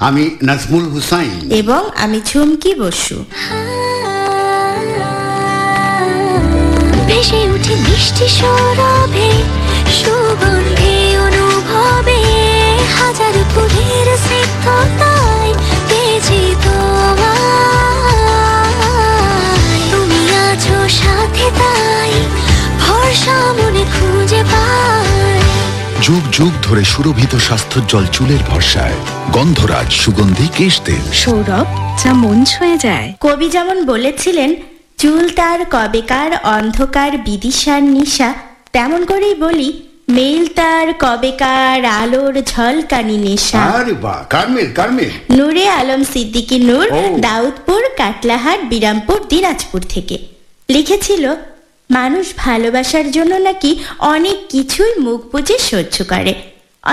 আমি নাজমুল হুসাইন এবং আমি ঝুমকি বসু। ভেসে উঠে মিষ্টি সৌরভে, সুগন্ধে অনুভবে, হাজার ফুলের স্নিগ্ধতায় বেজে তোমায়। তুমি আছো সাথে তাই ভরসা মনে খুঁজে পাই। যুগ যুগ ধরে সুরভিত স্বাস্থ্যোজ্জ্বল চুলের ভরসায় গন্ধরাজ সুগন্ধি কেশ তেল, সৌরভ যা মন ছুঁয়ে যায়। কবি যেমন বলেছিলেন, চুল তার কবেকার অন্ধকার বিদিশার নিশা, তেমন করেই বলি, মেল তার কবেকার আলোর ঝলকানি নেশা। আরে বাহ, কারমেল কারমেল। নূরে আলম সিদ্দিকী নূর, দাউদপুর, কাটলাহাট, বিরামপুর, দিনাজপুর থেকে লিখেছিল, মানুষ ভালোবাসার জন্য নাকি অনেক কিছুই মুখ বুজে সহ্য করে।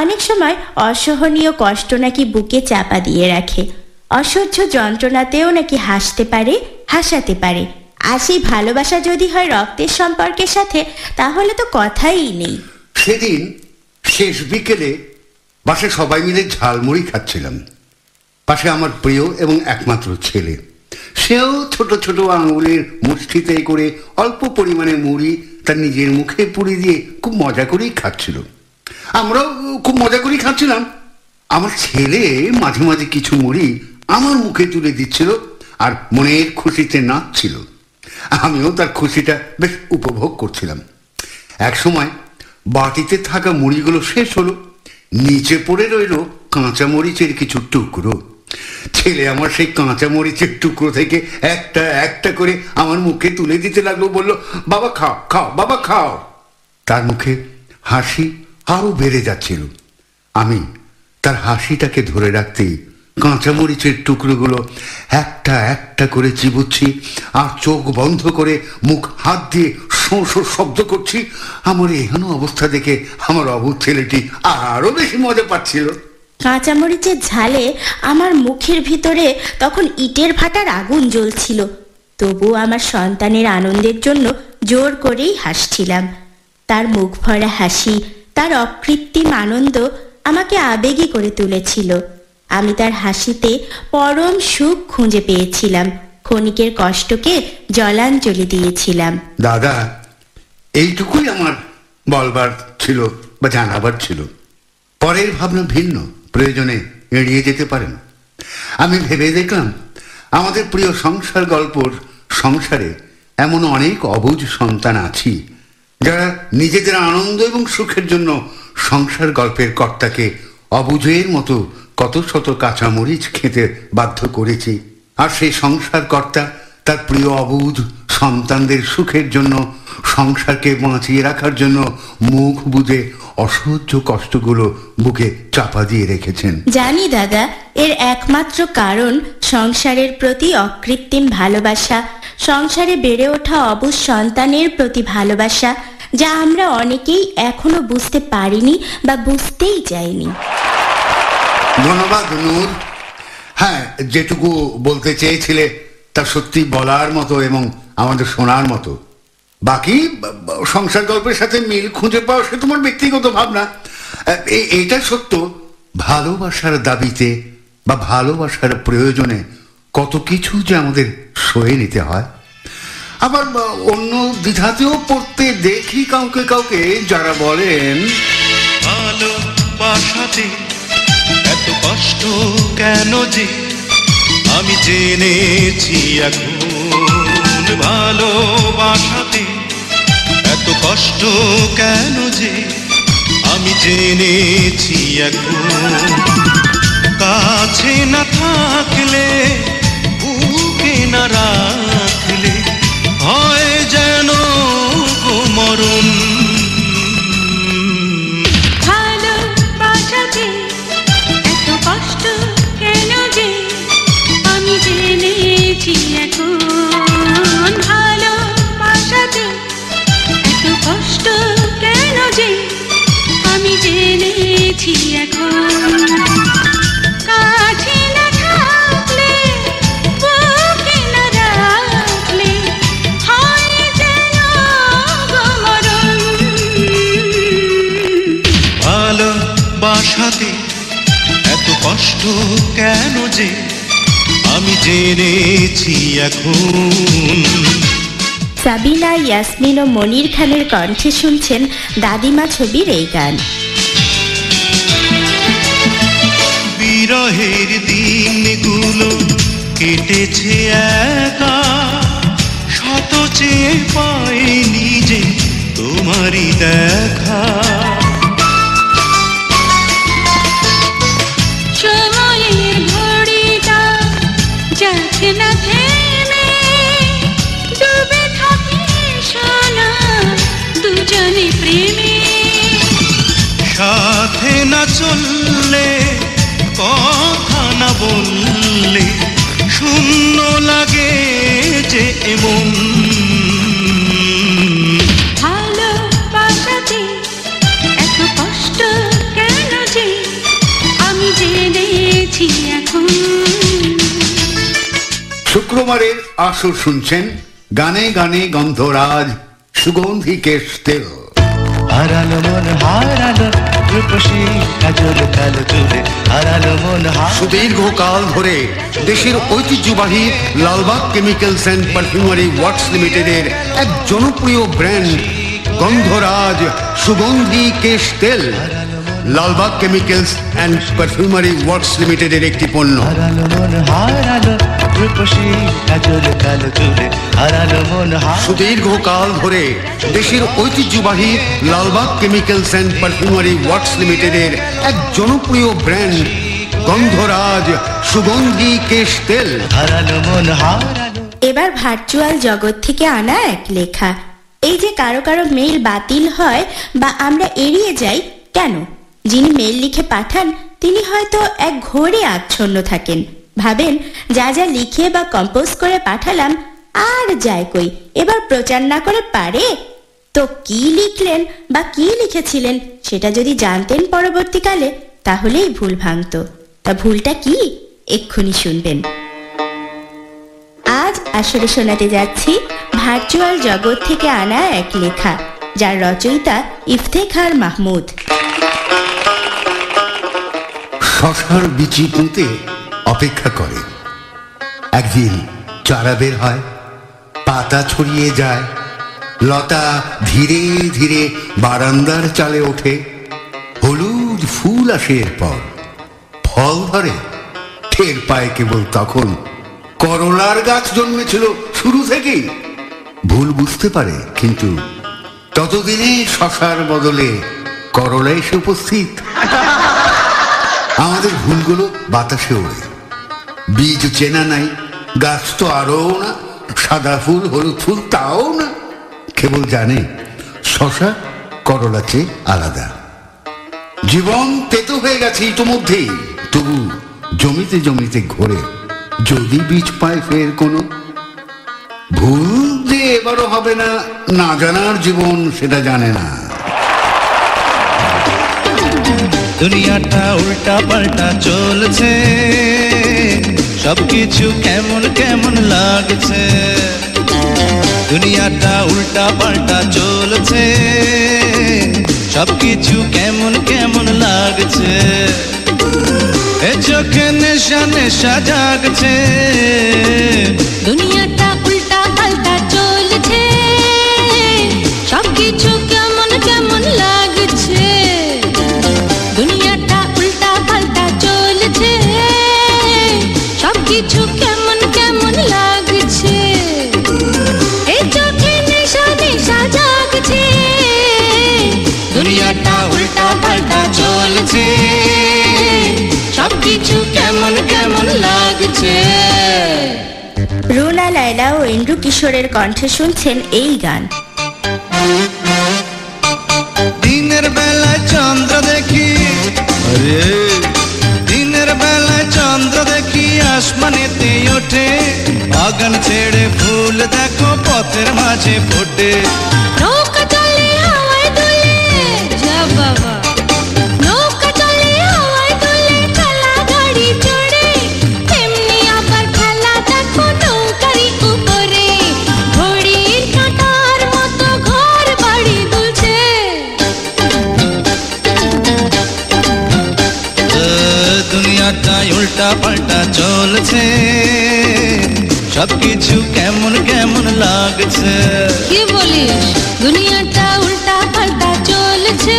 অনেক সময় অসহনীয় কষ্ট নাকি বুকে চাপা দিয়ে রাখে। অসহ্য যন্ত্রণাতেও নাকি হাসতে পারে, হাসাতে পারে। আর সেই ভালোবাসা যদি হয় রক্তের সম্পর্কের সাথে, তাহলে তো কথাই নেই। সেদিন শেষ বিকেলে বাসে সবাই মিলে ঝালমুড়ি খাচ্ছিলাম। পাশে আমার প্রিয় এবং একমাত্র ছেলে, সেও ছোট ছোট আঙুলের মুষ্টিতে করে অল্প পরিমাণে মুড়ি তার নিজের মুখে পুড়ে দিয়ে খুব মজা করেই খাচ্ছিল। আমরাও খুব মজা করেই খাচ্ছিলাম। আমার ছেলে মাঝে মাঝে কিছু মুড়ি আমার মুখে তুলে দিচ্ছিল আর মনের খুশিতে নাচছিল। আমিও তার খুশিটা বেশ উপভোগ করছিলাম। এক সময় বাটিতে থাকা মুড়িগুলো শেষ হলো, নিচে পড়ে রইল কাঁচা মরিচের কিছু টুকরো। ছেলে আমার সেই কাঁচা মরিচের টুকরো থেকে একটা একটা করে আমার মুখে তুলে দিতে লাগলো, বলল, বাবা খাও খাও, বাবা খাও। তার মুখে হাসি আরো বেড়ে যাচ্ছিল। আমি তার হাসিটাকে ধরে রাখতেই কাঁচা মরিচের টুকরোগুলো একটা একটা করে চিবুচ্ছি আর চোখ বন্ধ করে মুখ হাত দিয়ে শোঁ শোঁ শব্দ করছি। আমার এহেন অবস্থা দেখে আমার অবুঝ ছেলেটি আরো বেশি মজা পাচ্ছিল। কাঁচামরিচের ঝালে আমার মুখের ভিতরে তখন ইটের ভাটার আগুন জ্বলছিল। তবু আমার সন্তানের আনন্দের জন্য জোর করেই হাসছিলাম। তার মুখ ভরা হাসি, তার অকৃত্রিম আনন্দ আমাকে আবেগী করে তুলেছিল। আমি তার হাসিতে পরম সুখ খুঁজে পেয়েছিলাম, ক্ষণিকের কষ্টকে জলাঞ্জলি দিয়েছিলাম। দাদা, এইটুকুই আমার বলবার ছিল বা জানাবার ছিল। পরের ভাবনা ভিন্ন, প্রয়োজনে এড়িয়ে যেতে পারেন। আমি ভেবে দেখলাম, আমাদের প্রিয় সংসার গল্পর সংসারে এমন অনেক অবুঝ সন্তান আছি, যারা নিজেদের আনন্দ এবং সুখের জন্য সংসার গল্পের কর্তাকে অবুঝের মতো কত শত কাঁচামরিচ খেতে বাধ্য করেছে। আর সেই সংসার কর্তা তার প্রিয় অবুঝ সন্তানদের সুখের জন্য, সংসারকে বাঁচিয়ে রাখার জন্য মুখ বুজে অসহ্য কষ্টগুলো বুকে চাপা দিয়ে রেখেছেন। জানি দাদা, এর একমাত্র কারণ সংসারের প্রতি অকৃত্রিম ভালোবাসা, সংসারে বেড়ে ওঠা অবুঝ সন্তানের প্রতি ভালোবাসা, যা আমরা অনেকেই এখনো বুঝতে পারিনি বা বুঝতেই চাইনি। ধন্যবাদ নূর। হ্যাঁ, যেটুকু বলতে চেয়েছিলে তা সত্যি বলার মতো এবং আমাদের শোনার মতো। বাকি সংসার গল্পের সাথে মিল খুঁজে পাওয়া সে তোমার ব্যক্তিগত ভাবনা। এইটা সত্য, ভালোবাসার দাবিতে বা ভালোবাসার প্রয়োজনে কত কিছু যে আমাদের সয়ে নিতে হয়। আবার অন্য দ্বিধাতেও পড়তে দেখি কাউকে কাউকে, যারা বলেন, ভালোবাসাতে এত কষ্ট কেন যে আমি জেনেছি এখন। ভালোবাসাতে এত কষ্ট কেন যে আমি জেনেছি এখন। কাছে না থাকলে, বুকে না রাখলে হয় যেন মরণ। ভালোবাসাতে এত কষ্ট কেন যে আমি জেনেছি এখন। ভালোবাসাতে এত কষ্ট কেন যে আমি জেনেছি এখন। কেন যে আমি জেনেছি এখন। সাবিনা, ইয়াসমিন ও মনির খানের কণ্ঠে শুনছেন দাদিমা ছবির এই গান। বিরহের দিনগুলো কেটেছে একা, শত চেয়ে পাইনি যে তোমারই দেখা। সময়ের ঘড়িটা যাচ্ছে না থেমে, ডুবে থাকি সোনা দুজনে প্রেমে। সাথে না চললে, কথা না বললে, শূন্য লাগে যে এমন। ভালোবাসাতে এত কষ্ট কেন যে আমি জেনেছি এখন। শুক্রবারের আসর শুনছেন গানে গানে গন্ধরাজ সুগন্ধি কেশ তেল। হারালো মন হারালো রূপসী কাজল কালো চুলে, হারালো মন সুদীর্ঘকাল ধরে দেশের ঐতিহ্যবাহী Lalbagh chemicals and perfumery works লিমিটেডের এক জনপ্রিয় ব্র্যান্ড গন্ধরাজ সুগন্ধি কেশ তেল Lalbagh chemicals and perfumery works লিমিটেডের একটি পণ্য। হারালো মন হারালো রূপসী কাজল কালো চুলে, হারালো মন সুদীর্ঘকাল ধরে দেশের ঐতিহ্যবাহী Lalbagh chemicals and perfumery works লিমিটেডের এক জনপ্রিয় ব্র্যান্ড গন্ধরাজ সুগন্ধি কেশ তেল। হারালো মন হারালো। এবার ভার্চুয়াল জগৎ থেকে আনা এক লেখা। এই যে কারো কারো মেইল বাতিল হয় বা আমরা এড়িয়ে যাই কেন? যিনি মেইল লিখে পাঠান তিনি হয়তো এক ঘোরে আচ্ছন্ন থাকেন, ভাবেন যা যা লিখে বা কম্পোজ করে পাঠালাম আর যায় কই, এবার প্রচার না করে পারে? তো কি লিখলেন বা কি লিখেছিলেন সেটা যদি জানতেন পরবর্তীকালে তাহলেই ভুল ভাঙত। তা ভুলটা কি এক্ষুনি শুনবেন। আজ আসলে শোনাতে যাচ্ছি ভার্চুয়াল জগৎ থেকে আনা এক লেখা, যার রচয়িতা ইফতেখার মাহমুদ। শশার বিচি পুঁতে অপেক্ষা করে। একদিন চারা বের হয়, পাতা ছড়িয়ে যায়, লতা ধীরে ধীরে বারান্দার চালে ওঠে, হলুদ ফুল আসে, এরপর ফল ধরে। টের পায় কেবল তখন করলার গাছ জন্মেছিল শুরু থেকেই। ভুল বুঝতে পারে, কিন্তু ততদিনে শশার বদলে করলা এসে উপস্থিত। আমাদের ভুলগুলো বাতাসে ওড়ে, বীজ চেনা নাই, গাছ তো আরও না, সাদা ফুল হলুদ ফুল তাও না, কেবল জানে শশা করলা চেয়ে আলাদা। জীবন তেতো হয়ে গেছে ইতোমধ্যেই, তবু জমিতে জমিতে ঘোরে, যদি বীজ পায় ফের কোনো। ভুল যে এবারও হবে না, না জানার জীবন সেটা জানে না। দুনিয়াটা উল্টা পাল্টা চলছে, সবকিছু কেমন কেমন লাগছে। দুনিয়াটা উল্টা পাল্টা চলছে, সবকিছু কেমন কেমন লাগছে। এ চোখে নেশা নেশা জাগছে। দুনিয়াটা উল্টা পাল্টা চলছে, সবকিছু কেমন কেমন লাগছে। দুনিয়াটা উল্টা পাল্টা চলছে, সবকিছু কেমন কেমন লাগছে। এই চোখে নেশা নেশা জাগছে। দুনিয়াটা উল্টা পাল্টা চলছে, সবকিছু কেমন কেমন লাগছে। রুনা লায়লা ও ইন্দ্রু কিশোরের কণ্ঠে শুনছেন এই গান। দিনের বেলায় চন্দ্র দেখি, আরে দিনের বেলায় চন্দ্র দেখি আসমানেতে ওঠে। বাগান ছেড়ে ফুল দেখো পথের মাঝে ফোটে। নৌকা চলে হাওয়ায় দুলে, যা বাবা। নৌকা চলে হাওয়ায় দুলে, কালা গাড়ি চড়ে। তেমনি আবার খেলা দেখো নৌকারি উপরে। ঘড়ির কাঁটার মতো ঘর বাড়ি দুলছে। দুনিয়াটা উল্টা উল্টা পাল্টা চলছে, সবকিছু কেমন কেমন লাগছে। কি বলিস, দুনিয়াটা উল্টা পাল্টা চলছে,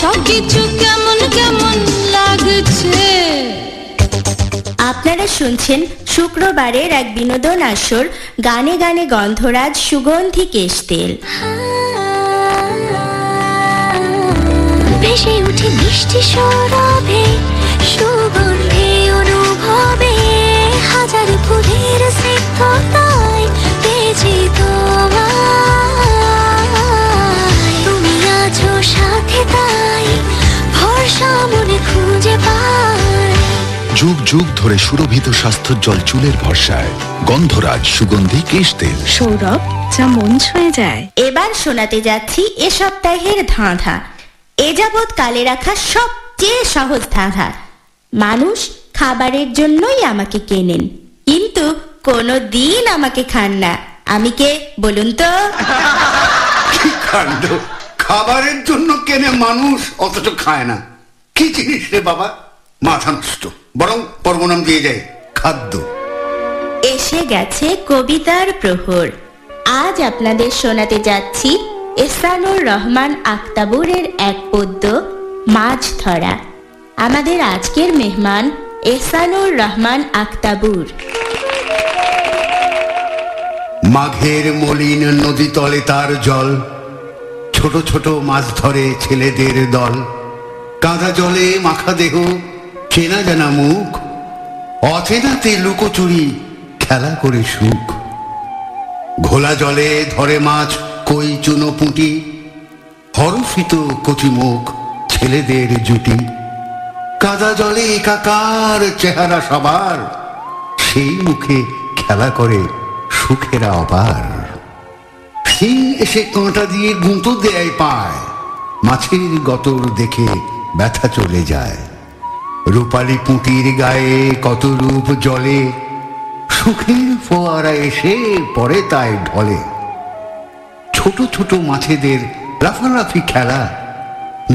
সবকিছু কেমন কেমন লাগছে। আপনারা শুনছেন শুক্রবারের এক বিনোদন আসর, গানে গানে গন্ধরাজ সুগন্ধি কেশ তেল। ভেসে উঠে মিষ্টি সৌরভে, সুগন্ধে অনুভবে, হাজার ফুলের স্নিগ্ধতায় বেজে তোমায়। তুমি আছো সাথে তাই ভরসা মনে খুঁজে পাই। যুগ যুগ ধরে সুরভিত স্বাস্থ্যোজ্জ্বল চুলের ভরসায় গন্ধরাজ সুগন্ধি কেশ তেল। সৌরভ, যা মন ছুঁয়ে যায়। এবার শোনাতে যাচ্ছি এ সপ্তাহের ধাঁধা, এ যাবৎ কালে রাখা সবচেয়ে সহজ ধাঁধা। মানুষ খাবারের জন্যই আমাকে কেনেন, কিন্তু কোনো দিন আমাকে খান না। আমি কে বলুন তো? কি কাণ্ড! খাবারের জন্য কেনে মানুষ, অথচ খায় না। কি জিনিস রে বাবা, মাথা নষ্ট। বরং পর্বনাম দিয়ে যায় খাদ্য। এসে গেছে কবিতার প্রহর। আজ আপনাদের শোনাতে যাচ্ছি এহসানুর রহমান আক্তাবুরের এক পদ্য, মাছ ধরা। আমাদের আজকের মেহমান এহসানুর রহমান আক্তাবুর। মাঘের মলিন নদী তলে তার জল, ছোট ছোট মাছ ধরে ছেলেদের দল। কাদা জলে মাখা দেহ, চেনা জানা মুখ, অচেনাতে লুকোচুরি খেলা করে সুখ। ঘোলা জলে ধরে মাছ কই চুনো পুঁটি, হরফিত কচি মুখ ছেলেদের জুটি। কাদা জলে একাকার চেহারা সবার, সেই মুখে খেলা করে সুখেরা অপার। শিং এসে কাঁটা দিয়ে গুঁতো দেয় পায়, মাছের গতর দেখে ব্যথা চলে যায়। রূপালী পুঁটির গায়ে কত রূপ জলে, সুখের ফোয়ারা এসে পড়ে তাই ঢলে। ছোট ছোট মাছেদের লাফালাফি খেলা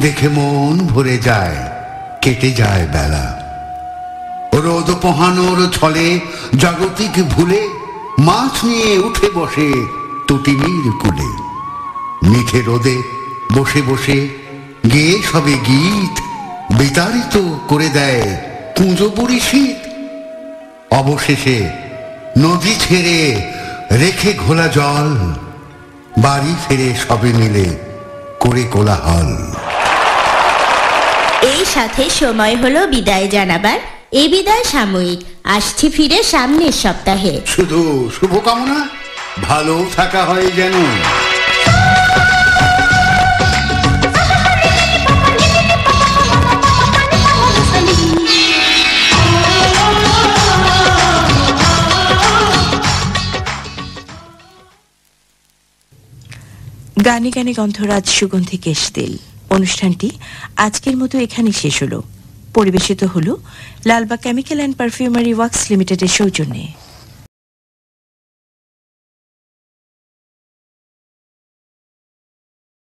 দেখে মন ভরে যায়, কেটে যায় বেলা। রোদ পোহানোর ছলে জাগতিক ভুলে মাছ নিয়ে উঠে বসে তটিনীর কুলে। মিঠে রোদে বসে বসে গেয়ে সবে গীত, বিতাড়িত করে দেয় কুঁজবুরি শীত। অবশেষে নদী ছেড়ে রেখে ঘোলা জল, বাড়ি ফিরে সবে মিলে করে কোলাহল। এই সাথে সময় হলো বিদায় জানাবার। এই বিদায় সাময়িক, আসছি ফিরে সামনের সপ্তাহে। শুধু শুভকামনা, ভালো থাকা হয় যেন। গানে গানে গন্ধরাজ সুগন্ধি কেশ তেল অনুষ্ঠানটি আজকের মতো এখানে শেষ হলো। পরিবেশিত হলো Lalbagh chemical and perfumery works লিমিটেডের সৌজন্যে।